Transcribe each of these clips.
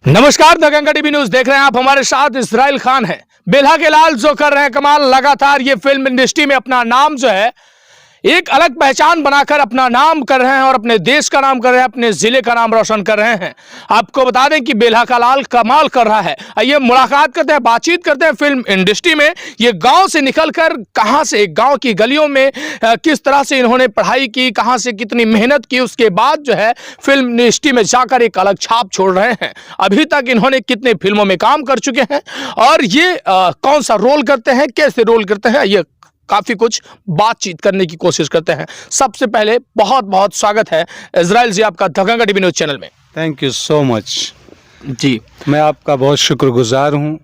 नमस्कार, दंगल TV news देख रहे हैं आप। हमारे साथ इस्राइल खान है, बेल्हा के लाल, जो कर रहे हैं कमाल। लगातार ये फिल्म इंडस्ट्री में अपना नाम जो है एक अलग पहचान बनाकर अपना नाम कर रहे हैं और अपने देश का नाम कर रहे हैं, अपने जिले का नाम रोशन कर रहे हैं। आपको बता दें कि बेल्हा का लाल कमाल कर रहा है। आइए मुलाकात करते हैं, बातचीत करते हैं फिल्म इंडस्ट्री में। ये गांव से निकलकर कहां से, गांव की गलियों में किस तरह से इन्होंने पढ़ाई की, कहां से कितनी मेहनत की, उसके बाद जो है फिल्म इंडस्ट्री में जाकर एक अलग छाप छोड़ रहे हैं। अभी तक इन्होंने कितने फिल्मों में काम कर चुके हैं और ये कौन सा रोल करते हैं, कैसे रोल करते हैं, ये काफी कुछ बातचीत करने की कोशिश करते हैं। सबसे पहले बहुत बहुत स्वागत है इजराइल जी आपका दंगल टीवी न्यूज चैनल में। थैंक यू सो मच जी, मैं आपका बहुत शुक्रगुजार हूँ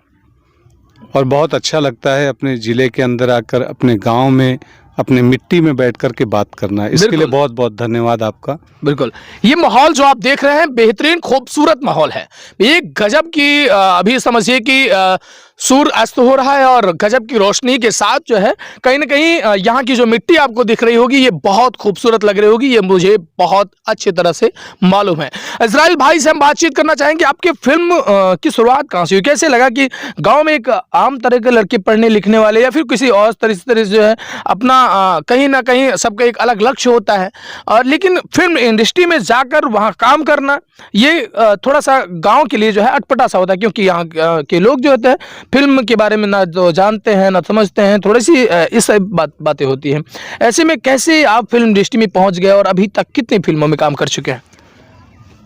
और बहुत अच्छा लगता है अपने ज़िले के अंदर आकर, अपने गांव में, अपने मिट्टी में बैठ कर के बात करना। इसके लिए बहुत बहुत धन्यवाद आपका। बिल्कुल। ये माहौल जो आप देख रहे हैं बेहतरीन खूबसूरत माहौल है। एक गजब की अभी समझिए कि सूर्य अस्त हो रहा है और गजब की रोशनी के साथ जो है कहीं ना कहीं यहाँ की जो मिट्टी आपको दिख रही होगी ये बहुत खूबसूरत लग रही होगी, ये मुझे बहुत अच्छी तरह से मालूम है। इजराइल भाई से हम बातचीत करना चाहेंगे, आपके फिल्म की शुरुआत कहाँ से हुई, कैसे लगा कि गांव में एक आम तरह के लड़के पढ़ने लिखने वाले या फिर किसी और तरह से जो है अपना कहीं ना कहीं सबका एक अलग लक्ष्य होता है, और लेकिन फिल्म इंडस्ट्री में जाकर वहाँ काम करना ये थोड़ा सा गाँव के लिए जो है अटपटा सा होता है, क्योंकि यहाँ के लोग जो होते हैं फिल्म के बारे में ना तो जानते हैं ना समझते हैं, थोड़ी सी इस बातें होती हैं। ऐसे में कैसे आप फिल्म इंडस्ट्री में पहुंच गए और अभी तक कितनी फिल्मों में काम कर चुके हैं?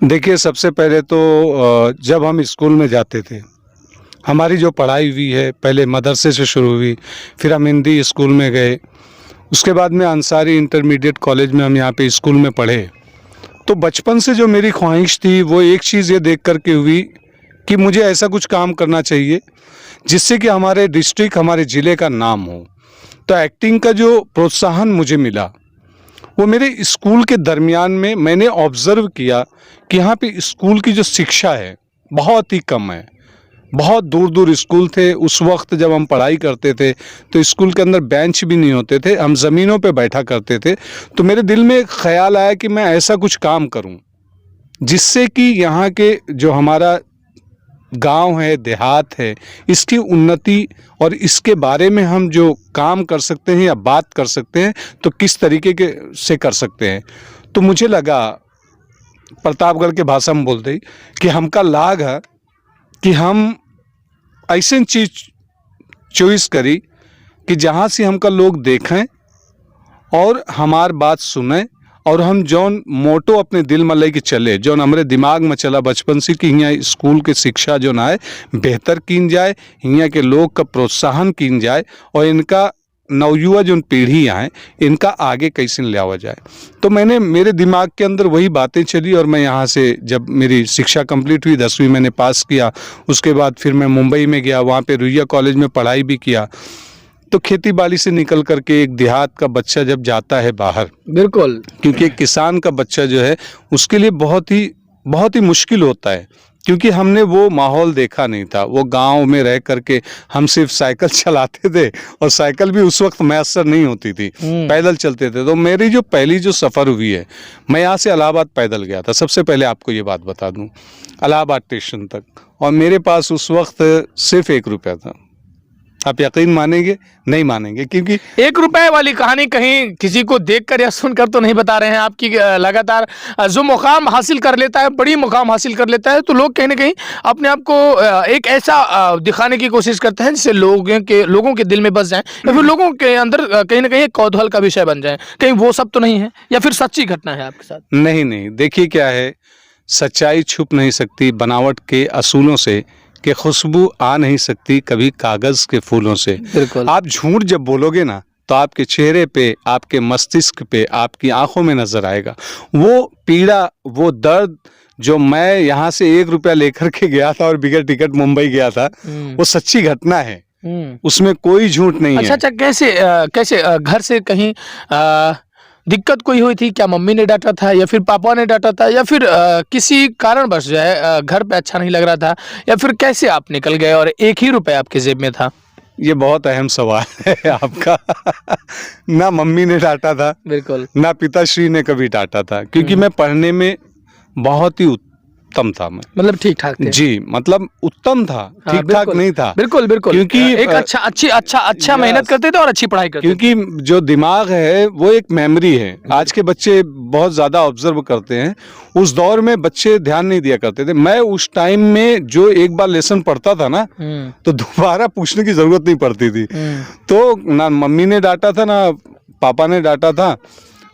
देखिए, सबसे पहले तो जब हम स्कूल में जाते थे, हमारी जो पढ़ाई हुई है पहले मदरसे से शुरू हुई, फिर हम हिंदी स्कूल में गए, उसके बाद में अंसारी इंटरमीडिएट कॉलेज में हम यहाँ पे स्कूल में पढ़े। तो बचपन से जो मेरी ख्वाहिश थी वो एक चीज़ ये देख कर के हुई कि मुझे ऐसा कुछ काम करना चाहिए जिससे कि हमारे डिस्ट्रिक्ट, हमारे ज़िले का नाम हो। तो एक्टिंग का जो प्रोत्साहन मुझे मिला वो मेरे स्कूल के दरमियान में मैंने ऑब्ज़र्व किया कि यहाँ पे स्कूल की जो शिक्षा है बहुत ही कम है। बहुत दूर दूर स्कूल थे उस वक्त जब हम पढ़ाई करते थे, तो स्कूल के अंदर बेंच भी नहीं होते थे, हम ज़मीनों पे बैठा करते थे। तो मेरे दिल में एक ख्याल आया कि मैं ऐसा कुछ काम करूं जिससे कि यहाँ के जो हमारा गांव है, देहात है, इसकी उन्नति और इसके बारे में हम जो काम कर सकते हैं या बात कर सकते हैं तो किस तरीके के से कर सकते हैं। तो मुझे लगा, प्रतापगढ़ के भाषा में बोलते ही, कि हमका लाग है कि हम ऐसी चीज़ चॉइस करी कि जहाँ से हमका लोग देखें और हमार बात सुने और हम जौन मोटो अपने दिल में ले के चले, जौन हमारे दिमाग में चला बचपन से कि यहाँ स्कूल के शिक्षा जो ना है बेहतर कीन जाए, यहाँ के लोग का प्रोत्साहन कीन जाए और इनका नवयुवा जो पीढ़ी आए इनका आगे कैसे ले आवा जाए। तो मेरे दिमाग के अंदर वही बातें चली और मैं यहाँ से जब मेरी शिक्षा कंप्लीट हुई, 10वीं मैंने पास किया, उसके बाद फिर मैं मुंबई में गया, वहाँ पे रुइया कॉलेज में पढ़ाई भी किया। तो खेती बाड़ी से निकल करके एक देहात का बच्चा जब जाता है बाहर, बिल्कुल, क्योंकि एक किसान का बच्चा जो है उसके लिए बहुत ही मुश्किल होता है, क्योंकि हमने वो माहौल देखा नहीं था। वो गांव में रह करके हम सिर्फ साइकिल चलाते थे और साइकिल भी उस वक्त मैसर नहीं होती थी, पैदल चलते थे। तो मेरी जो पहली जो सफ़र हुई है, मैं यहाँ से इलाहाबाद पैदल गया था। सबसे पहले आपको ये बात बता दूँ, इलाहाबाद स्टेशन तक, और मेरे पास उस वक्त सिर्फ 1 रुपया था। आप यकीन मानेंगे? नहीं मानेंगे, क्योंकि 1 रुपए वाली कहानी कहीं किसी को देखकर या सुनकर तो नहीं बता रहे हैं। आपकी लगातार जो मुकाम हासिल कर लेता है, बड़ी मुकाम हासिल कर लेता है, तो लोग कहीं ना कहीं अपने आप को एक ऐसा दिखाने की कोशिश करते हैं जिससे लोगों के दिल में बस जाए या फिर लोगों के अंदर कहीं ना कहीं एक कौतूहल का विषय बन जाए। कहीं वो सब तो नहीं है या फिर सच्ची घटना है आपके साथ? नहीं, देखिए क्या है, सच्चाई छुप नहीं सकती बनावट के असूलों से, कि खुशबू आ नहीं सकती कभी कागज़ के फूलों से। बिल्कुल। आप झूठ जब बोलोगे ना तो आपके चेहरे पे, आपके मस्तिष्क पे, आपकी आंखों में नजर आएगा वो पीड़ा, वो दर्द। जो मैं यहाँ से 1 रुपया लेकर के गया था और बिगर टिकट मुंबई गया था, वो सच्ची घटना है, उसमें कोई झूठ नहीं है। अच्छा, कैसे घर से कहीं दिक्कत कोई हुई थी क्या? मम्मी ने डांटा था या फिर पापा ने डांटा था या फिर किसी कारणवश जो है घर पे अच्छा नहीं लग रहा था, या फिर कैसे आप निकल गए और 1 ही रुपया आपके जेब में था? ये बहुत अहम सवाल है आपका। ना मम्मी ने डांटा था, बिल्कुल, ना पिताश्री ने कभी डांटा था, क्योंकि मैं पढ़ने में बहुत ही उत्तम था मैं। मतलब ठीक ठाक थे। जी, मतलब उत्तम था, हाँ, ठीक ठाक बिल्कुल, नहीं था। बिल्कुल बिल्कुल, क्योंकि एक अच्छा मेहनत यस, करते थे और अच्छी पढ़ाई करते थे। क्योंकि जो दिमाग है वो एक मेमोरी है। आज के बच्चे बहुत ज़्यादा ऑब्जर्व करते हैं, उस दौर में बच्चे ध्यान नहीं दिया करते थे। मैं उस टाइम में जो एक बार लेसन पढ़ता था ना, तो दोबारा पूछने की ज़रूरत नहीं पड़ती थी। तो ना मम्मी ने डांटा था ना पापा ने डांटा था,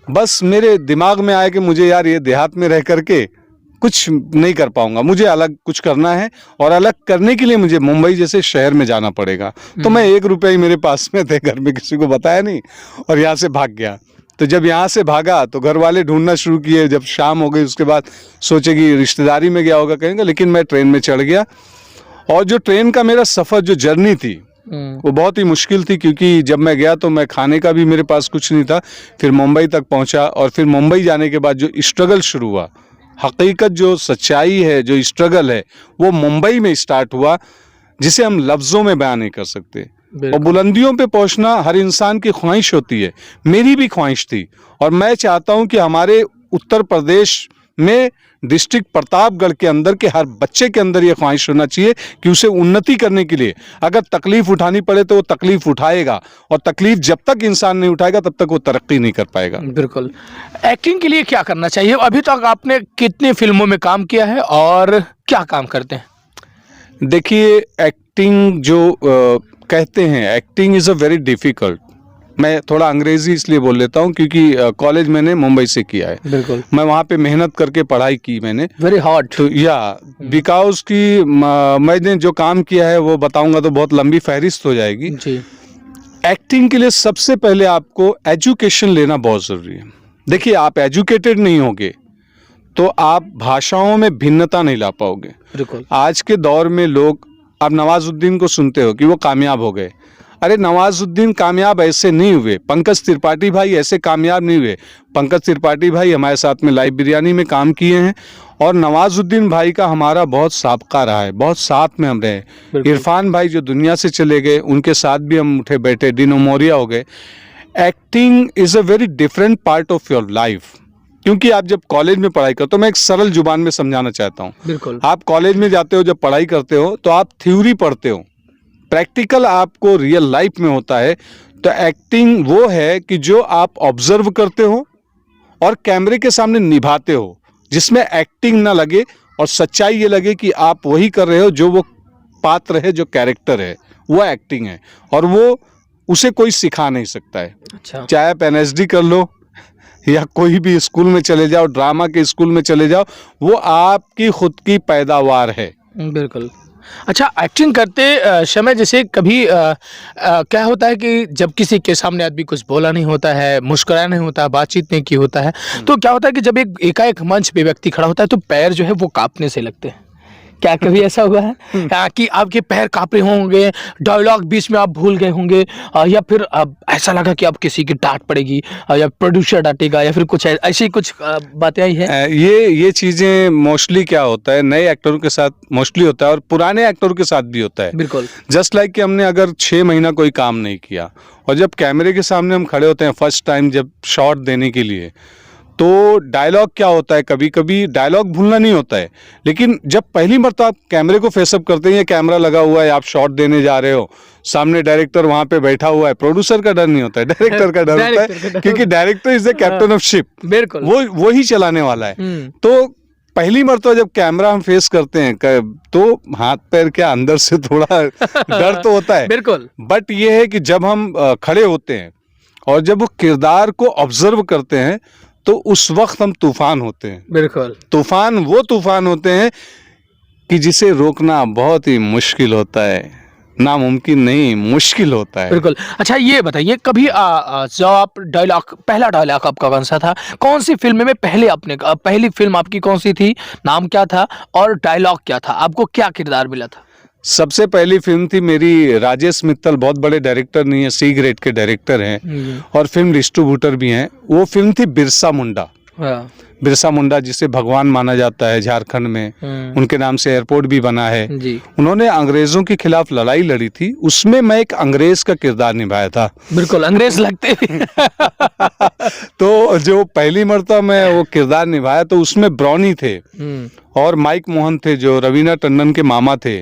बस मेरे दिमाग में आया कि मुझे यार ये देहात में रह करके कुछ नहीं कर पाऊंगा, मुझे अलग कुछ करना है और अलग करने के लिए मुझे मुंबई जैसे शहर में जाना पड़ेगा। तो मैं 1 रुपये ही मेरे पास में थे, घर में किसी को बताया नहीं और यहाँ से भाग गया। तो जब यहाँ से भागा तो घर वाले ढूंढना शुरू किए। जब शाम हो गई उसके बाद सोचे कि रिश्तेदारी में गया होगा कहेंगे, लेकिन मैं ट्रेन में चढ़ गया। और जो ट्रेन का मेरा सफ़र, जो जर्नी थी वो बहुत ही मुश्किल थी, क्योंकि जब मैं गया तो मैं खाने का भी मेरे पास कुछ नहीं था। फिर मुंबई तक पहुंचा और फिर मुंबई जाने के बाद जो स्ट्रगल शुरू हुआ, हकीकत जो सच्चाई है, जो स्ट्रगल है, वो मुंबई में स्टार्ट हुआ, जिसे हम लफ्ज़ों में बयान नहीं कर सकते। और बुलंदियों पे पहुंचना हर इंसान की ख्वाहिश होती है, मेरी भी ख्वाहिश थी। और मैं चाहता हूं कि हमारे उत्तर प्रदेश में डिस्ट्रिक्ट प्रतापगढ़ के अंदर के हर बच्चे के अंदर ये ख्वाहिश होना चाहिए कि उसे उन्नति करने के लिए अगर तकलीफ उठानी पड़े तो वो तकलीफ उठाएगा, और तकलीफ जब तक इंसान नहीं उठाएगा तब तक वो तरक्की नहीं कर पाएगा। बिल्कुल। एक्टिंग के लिए क्या करना चाहिए? अभी तक आपने कितनी फिल्मों में काम किया है और क्या काम करते हैं? देखिए, एक्टिंग जो कहते हैं, acting is a very difficult. मैं थोड़ा अंग्रेजी इसलिए बोल लेता हूँ क्योंकि कॉलेज मैंने मुंबई से किया है। बिल्कुल। मैं वहाँ पे मेहनत करके पढ़ाई की मैंने। Very hard. तो बिकॉज की मैंने जो काम किया है वो बताऊंगा तो बहुत लंबी फहरिस्त हो जाएगी। जी। एक्टिंग के लिए सबसे पहले आपको एजुकेशन लेना बहुत ज़रूरी है। देखिए, आप एजुकेटेड नहीं होगे तो आप भाषाओं में भिन्नता नहीं ला पाओगे। बिल्कुल। आज के दौर में लोग, आप नवाजुद्दीन को सुनते हो कि वो कामयाब हो गए। अरे नवाजुद्दीन कामयाब ऐसे नहीं हुए, पंकज त्रिपाठी भाई ऐसे कामयाब नहीं हुए। पंकज त्रिपाठी भाई हमारे साथ में लाइव बिरयानी में काम किए हैं और नवाजुद्दीन भाई का हमारा बहुत साबका रहा है, बहुत साथ में हम रहे। इरफान भाई जो दुनिया से चले गए, उनके साथ भी हम उठे बैठे, डिनो मोरिया हो गए। Acting is a very different part of your life. क्योंकि आप जब कॉलेज में पढ़ाई करते हो, मैं एक सरल जुबान में समझाना चाहता हूँ। बिल्कुल। आप कॉलेज में जाते हो, जब पढ़ाई करते हो तो आप थ्योरी पढ़ते हो, प्रैक्टिकल आपको रियल लाइफ में होता है। तो एक्टिंग वो है कि जो आप ऑब्जर्व करते हो और कैमरे के सामने निभाते हो, जिसमें एक्टिंग ना लगे और सच्चाई ये लगे कि आप वही कर रहे हो जो वो पात्र है, जो कैरेक्टर है, वो एक्टिंग है। और वो उसे कोई सिखा नहीं सकता है। अच्छा। चाहे आप एनएसडी कर लो या कोई भी स्कूल में चले जाओ, ड्रामा के स्कूल में चले जाओ, वो आपकी खुद की पैदावार है। बिल्कुल। अच्छा, एक्टिंग करते समय जैसे कभी क्या होता है कि जब किसी के सामने आदमी कुछ बोला नहीं होता है, मुस्कुराया नहीं होता, बातचीत नहीं की होता है, तो क्या होता है कि जब एक एकाएक मंच पे व्यक्ति खड़ा होता है तो पैर जो है वो कांपने से लगते हैं। क्या कभी ऐसा हुआ है कि आपके पैर कांप रहे होंगे, डायलॉग बीच में आप भूल गए होंगे, या फिर ऐसा लगा कि अब किसी की डांट पड़ेगी, या प्रोड्यूसर डांटेगा, या फिर कुछ ऐसी कुछ बातें आई हैं? ये चीज़ें मोस्टली क्या होता है, नए एक्टरों के साथ मोस्टली होता है और पुराने एक्टरों के साथ भी होता है। बिल्कुल। जस्ट लाइक कि हमने अगर 6 महीना कोई काम नहीं किया और जब कैमरे के सामने हम खड़े होते हैं फर्स्ट टाइम जब शॉट देने के लिए, तो डायलॉग क्या होता है, कभी कभी डायलॉग भूलना नहीं होता है, लेकिन जब पहली मरतबा आप कैमरे को फेसअप करते हैं, ये कैमरा लगा हुआ है, आप शॉट देने जा रहे हो, सामने डायरेक्टर वहां पे बैठा हुआ है, प्रोड्यूसर का डर नहीं होता है, डायरेक्टर का डर होता है, क्योंकि director is the captain of ship. बिल्कुल। वो ही चलाने वाला है। तो पहली मरतबा जब कैमरा हम फेस करते हैं तो हाथ पैर के अंदर से थोड़ा डर तो होता है। बिल्कुल। बट ये है कि जब हम खड़े होते हैं और जब वो किरदार को ऑब्जर्व करते हैं तो उस वक्त हम तूफान होते हैं। बिल्कुल। वो तूफान होते हैं कि जिसे रोकना बहुत ही मुश्किल होता है, नामुमकिन नहीं, मुश्किल होता है। बिल्कुल। अच्छा, ये बताइए कभी जो आप पहला डायलॉग आपका कौन सा था? कौन सी फिल्म में पहली फिल्म आपकी कौन सी थी? नाम क्या था और डायलॉग क्या था? आपको क्या किरदार मिला था? सबसे पहली फिल्म थी मेरी, राजेश मित्तल बहुत बड़े डायरेक्टर नहीं है, सी ग्रेड के डायरेक्टर हैं और फिल्म डिस्ट्रीब्यूटर भी हैं। वो फिल्म थी बिरसा मुंडा। हाँ। बिरसा मुंडा जिसे भगवान माना जाता है झारखंड में, उनके नाम से एयरपोर्ट भी बना है। जी। उन्होंने अंग्रेजों के खिलाफ लड़ाई लड़ी थी, उसमें मैं एक अंग्रेज का किरदार निभाया था। बिल्कुल अंग्रेज लगते भी। तो जो पहली मर्तबा मैं वो किरदार निभाया तो उसमें ब्राउनी थे और माइक मोहन थे जो रवीना टंडन के मामा थे,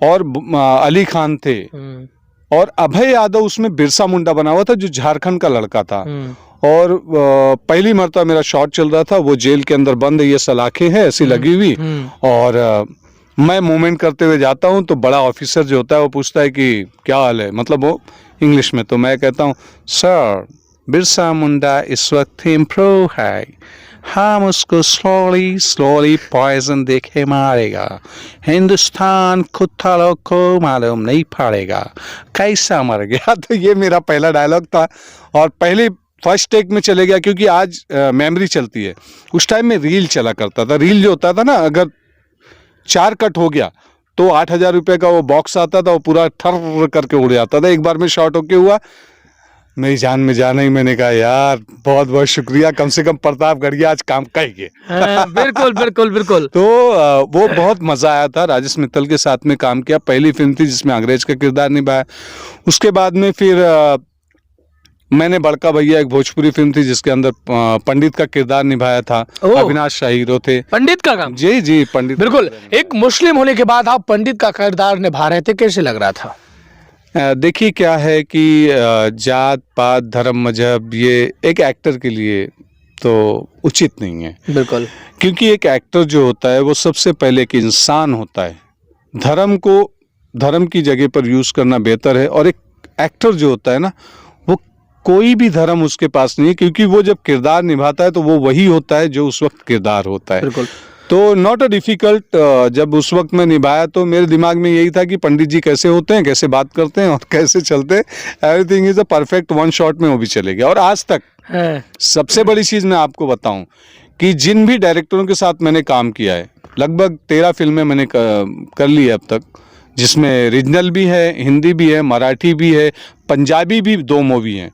और अली खान थे, और अभय यादव उसमें बिरसा मुंडा बना हुआ था जो झारखंड का लड़का था। और पहली मर्तबा मेरा शॉट चल रहा था, वो जेल के अंदर बंद, ये सलाखें हैं ऐसी लगी हुई, और मैं मूवमेंट करते हुए जाता हूँ तो बड़ा ऑफिसर जो होता है वो पूछता है कि क्या हाल है, मतलब वो इंग्लिश में। तो मैं कहता हूँ सर बिरसा मुंडा इस वक्त इम्प्रूव है, हम उसको स्लोली पॉइजन देके मारेगा, हिंदुस्तान कुत्ता लोग को मालूम नहीं पड़ेगा कैसा मर गया। तो ये मेरा पहला डायलॉग था और पहले फर्स्ट टेक में चले गया, क्योंकि आज मेमोरी चलती है, उस टाइम में रील चला करता था। रील जो होता था ना, अगर 4 कट हो गया तो 8,000 रुपये का वो बॉक्स आता था, वो पूरा ठर करके उड़ जाता था। एक बार में शॉर्ट होके हुआ, मेरी जान में जाना ही, मैंने कहा यार बहुत बहुत शुक्रिया, कम से कम प्रतापगढ़िया आज काम कर गए। बिल्कुल बिल्कुल बिल्कुल। तो वो बहुत मज़ा आया था, राजेश मित्तल के साथ में काम किया। पहली फिल्म थी जिसमें अंग्रेज का किरदार निभाया। उसके बाद में फिर मैंने बड़का भैया, एक भोजपुरी फिल्म थी जिसके अंदर पंडित का किरदार निभाया था। अविनाश शाह हीरो थे। पंडित का काम? जी जी, पंडित। बिल्कुल। एक मुस्लिम होने के बाद आप पंडित का किरदार निभा रहे थे, कैसे लग रहा था? देखिए क्या है कि जात पात धर्म मजहब ये एक एक्टर के लिए तो उचित नहीं है। बिल्कुल। क्योंकि एक एक्टर जो होता है वो सबसे पहले एक इंसान होता है। धर्म को धर्म की जगह पर यूज़ करना बेहतर है। और एक एक्टर जो होता है ना, वो कोई भी धर्म उसके पास नहीं है, क्योंकि वो जब किरदार निभाता है तो वो वही होता है जो उस वक्त किरदार होता है। बिल्कुल। तो नॉट अ डिफ़िकल्ट, जब उस वक्त मैं निभाया तो मेरे दिमाग में यही था कि पंडित जी कैसे होते हैं, कैसे बात करते हैं और कैसे चलते हैं, everything is a perfect, one shot में वो भी चले गया। और आज तक सबसे बड़ी चीज़ मैं आपको बताऊं कि जिन भी डायरेक्टरों के साथ मैंने काम किया है, लगभग 13 फिल्में मैंने कर ली है अब तक, जिसमें रीजनल भी है, हिंदी भी है, मराठी भी है, पंजाबी भी 2 मूवी हैं,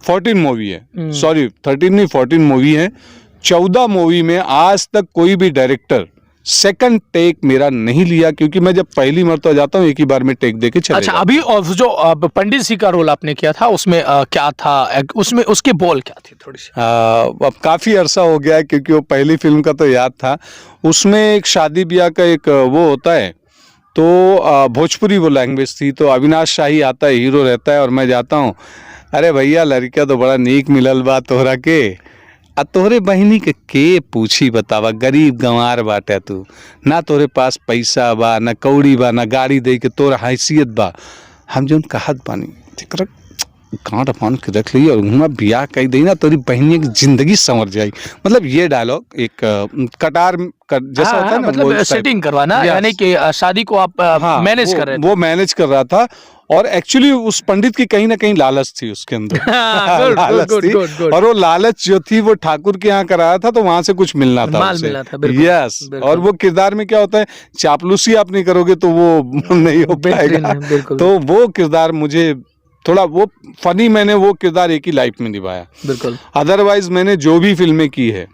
14 मूवी है, सॉरी 13 नहीं 14 मूवी है। 14 मूवी में आज तक कोई भी डायरेक्टर सेकंड टेक मेरा नहीं लिया, क्योंकि मैं जब पहली मर्तबा जाता हूँ एक ही बार में टेक देके चले अच्छा, अभी जो पंडित जी का रोल आपने किया था उसमें क्या था, उसमें उसके बोल क्या थे थोड़ी सी? अब काफ़ी अरसा हो गया है, क्योंकि वो पहली फिल्म का तो याद था। उसमें एक शादी ब्याह का एक वो होता है, तो भोजपुरी वो लैंग्वेज थी, तो अविनाश शाही आता है, हीरो रहता है, और मैं जाता हूँ, अरे भैया लड़का तो बड़ा नीक मिलल बा तोहरा के, आ तोहरे बहिनी के पूछी बतावा, गरीब गंवार बाटे तू, ना तोहरे पास पैसा बा, ना कौड़ी बा, ना गाड़ी दे के तोरा हैसियत बा, हम जौन कहत बानी कांट फान के रख ली और हुआ बियाह कही दी ना, तोरी बहनी की जिंदगी संवर जाएगी। मतलब ये डायलॉग एक कटार जैसा होता है ना, मतलब सेटिंग करवाना, यानी कि शादी को आप मैनेज कर रहे थे। वो मैनेज कर रहा था, और एक्चुअली उस पंडित की कहीं ना कहीं लालच थी उसके अंदर। लालच थी, और वो लालच जो थी वो ठाकुर के यहाँ कराया था, तो वहां से कुछ मिलना था उसे। यस, और वो किरदार में क्या होता है, चापलूसी आप नहीं करोगे तो वो नहीं हो पाएगा। तो वो किरदार मुझे थोड़ा वो फनी, मैंने वो किरदार एक ही लाइफ में निभाया। बिल्कुल। अदरवाइज मैंने जो भी फिल्में की है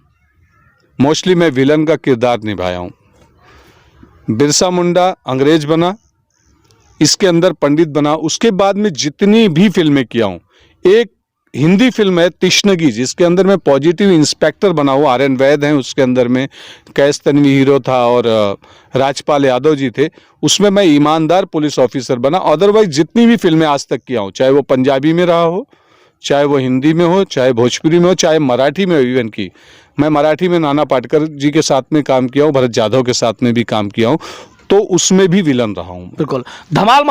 मोस्टली मैं विलन का किरदार निभाया हूँ। बिरसा मुंडा अंग्रेज बना, इसके अंदर पंडित बना, उसके बाद में जितनी भी फिल्में किया हूँ, एक हिंदी फिल्म है तिश्नगी, जिसके अंदर मैं पॉजिटिव इंस्पेक्टर बना हुआ, आर्यन वैद हैं उसके अंदर में, कैस तन्वी हीरो था और राजपाल यादव जी थे, उसमें मैं ईमानदार पुलिस ऑफिसर बना। अदरवाइज जितनी भी फिल्में आज तक किया हूँ, चाहे वो पंजाबी में रहा हो, चाहे वो हिंदी में हो, चाहे भोजपुरी में हो, चाहे मराठी में इवन की, मैं मराठी में नाना पाटेकर जी के साथ में काम किया हूँ, भरत जाधव के साथ में भी काम किया हूँ, तो उसमें भी विलन रहा हूँ। बिल्कुल। धमाल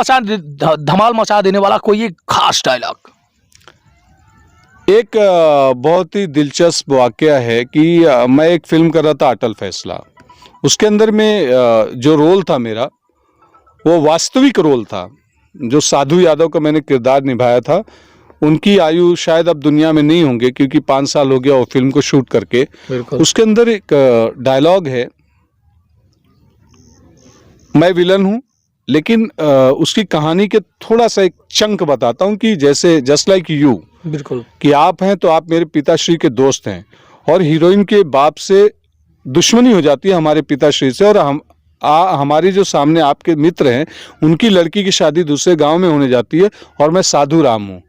मचा देने वाला कोई एक खास डायलॉग? एक बहुत ही दिलचस्प वाकया है कि मैं एक फिल्म कर रहा था अटल फैसला, उसके अंदर में जो रोल था मेरा वो वास्तविक रोल था। जो साधु यादव का मैंने किरदार निभाया था, उनकी आयु शायद अब दुनिया में नहीं होंगे, क्योंकि 5 साल हो गया वो फिल्म को शूट करके। उसके अंदर एक डायलॉग है, मैं विलन हूँ, लेकिन उसकी कहानी के थोड़ा सा एक चंक बताता हूँ कि जैसे जस्ट लाइक यू, बिल्कुल, कि आप हैं तो आप मेरे पिताश्री के दोस्त हैं, और हीरोइन के बाप से दुश्मनी हो जाती है हमारे पिताश्री से, और हमारी जो सामने आपके मित्र हैं उनकी लड़की की शादी दूसरे गांव में होने जाती है, और मैं साधु राम हूँ।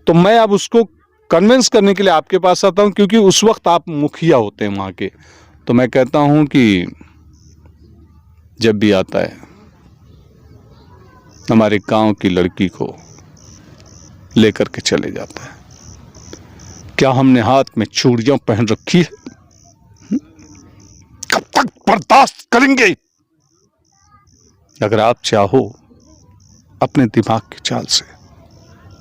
तो मैं अब उसको कन्विंस करने के लिए आपके पास आता हूँ, क्योंकि उस वक्त आप मुखिया होते हैं वहाँ के। तो मैं कहता हूँ कि जब भी आता है हमारे गांव की लड़की को लेकर के चले जाता है। क्या हमने हाथ में चूड़ियां पहन रखी है? कब तक बर्दाश्त करेंगे? अगर आप चाहो अपने दिमाग की चाल से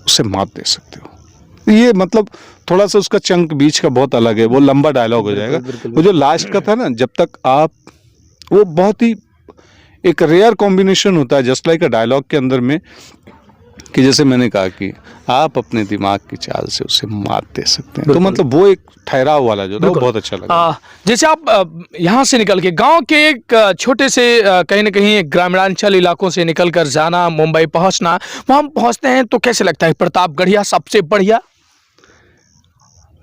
उसे मात दे सकते हो। ये मतलब थोड़ा सा उसका चंक बीच का बहुत अलग है, वो लंबा डायलॉग हो जाएगा। वो जो लास्ट का था ना, जब तक आप, वो बहुत ही एक रेयर कॉम्बिनेशन होता है जस्ट लाइक अ डायलॉग के अंदर में, कि जैसे मैंने कहा कि आप अपने दिमाग की चाल से उसे मात दे सकते हैं। तो मतलब वो एक ठहराव वाला जो था वो बहुत अच्छा लगा। जैसे आप यहाँ से निकल के गांव के एक छोटे से कहीं ना कहीं ग्रामीणांचल इलाकों से निकल कर जाना, मुंबई पहुंचना, वहां पहुंचते हैं तो कैसे लगता है? प्रतापगढ़िया सबसे बढ़िया।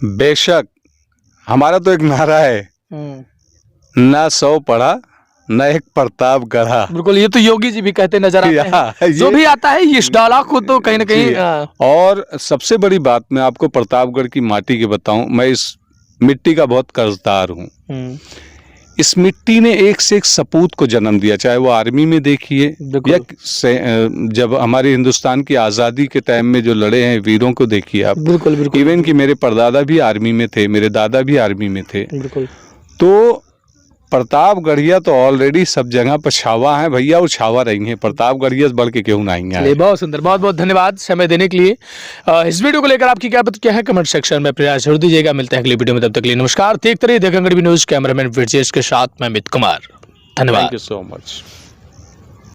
बेशक, हमारा तो एक नारा है, ना 100 पढ़ा न एक प्रताप गढ़ा। बिल्कुल, ये तो योगी जी भी कहते नजर आते हैं। जो भी आता है इस डायलॉग को तो कहीं ना कहीं। और सबसे बड़ी बात मैं आपको प्रतापगढ़ की माटी की बताऊं, मैं इस मिट्टी का बहुत कर्जदार हूं। इस मिट्टी ने एक से एक सपूत को जन्म दिया, चाहे वो आर्मी में देखिए या जब हमारे हिंदुस्तान की आज़ादी के टाइम में जो लड़े हैं वीरों को देखिए आप। बिल्कुल। इवन कि मेरे परदादा भी आर्मी में थे, मेरे दादा भी आर्मी में थे। बिल्कुल। तो प्रतापगढ़िया तो ऑलरेडी सब जगह पर छावा है भैया, वो छावा रही है। प्रतापगढ़िया बढ़ के क्यों नहीं आए। बहुत सुंदर, बहुत बहुत धन्यवाद समय देने के लिए। इस वीडियो को लेकर आपकी क्या है कमेंट सेक्शन में प्रयास जरूर दीजिएगा। मिलते हैं अगली वीडियो में, तब तक के लिए नमस्कार। देखते रहिए देवगढ़ न्यूज, कैमरामैन विजयेश के साथ मैं अमित कुमार। धन्यवाद। Thank you so much.